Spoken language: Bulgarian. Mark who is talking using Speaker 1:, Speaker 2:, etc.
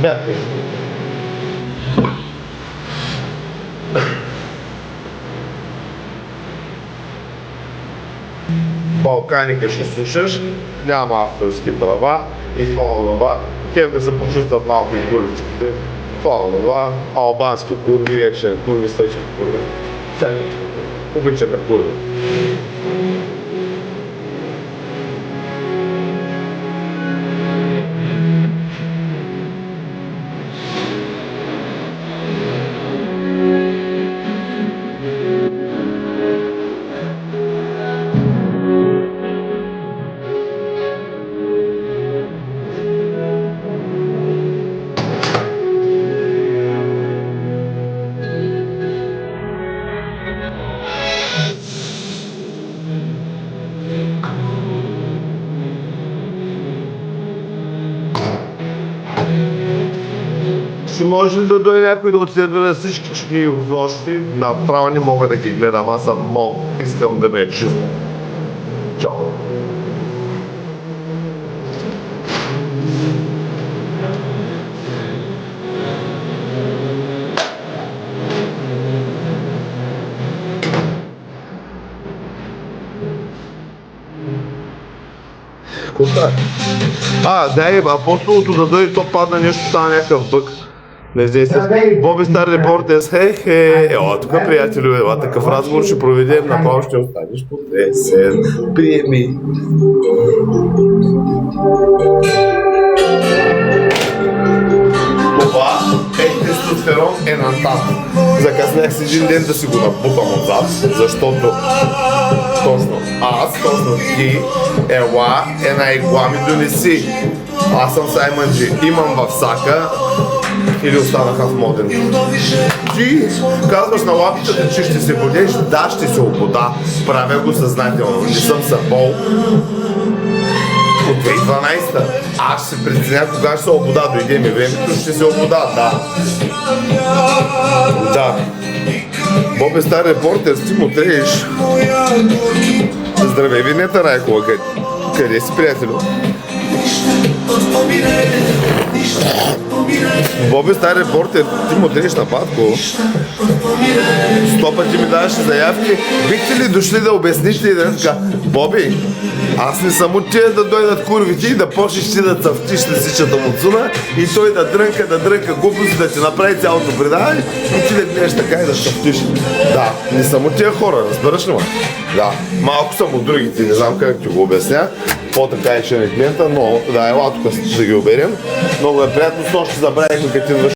Speaker 1: Мятка. Балканика ще слушаш, няма авторски права и това. Хем да се почувстват малко и курвичките. Това, албански курви, екшен курви, стъчен курви. Обичаме курви. Ще може да дойде някой да отследва на всички гости, направо не мога да ги гледам, аз съм мол, искам да ме е чувствам. Чао. Коста? Дай, апостолото да дойде, то падна нещо, стана някакъв бък. Не знае се. Боби Стар Репортер, хе-хе. Тук приятелю, такъв разговор ще проведем, направо ще останеш потресен. Приеми. Това е тестостерон енантат. Закъснях си един ден да си го набутам отзад, защото точно ти, ела, една игла ми донеси. Аз съм Саймън Джи, имам в сака или останаха в моден. Ти казваш на лапичата, че ще се бодеш, да, ще се обода. Правя го съзнателно, не съм събол. От 2012-та. Аз ще се преценя кога ще се обода, дойде ми времето, ще се обода, да. Да. Боби Стар Репортер, ти му трееш. Здравей, Винета Райкова, къде си, приятелю? Боби Стар Репортер, ти му трееш на батко. 100 пъти ми даваше заявки. Бихте ли дошли да обясните и да така, Боби, аз не съм от тия да дойдат курвите и да почнеш ти да цъфтиш лисичата му цуна и той да дрънка глупости, да ти направи цялото предаване и ти да гледаш така и да цъфтиш. Да, не съм от тия хора, разбираш ли ме? Да, малко съм от другите, не знам как ти го обясня. По-така е, че не клиента, но да, ела тук да ги оберем. Много е приятно, с нощ забравихме като идваш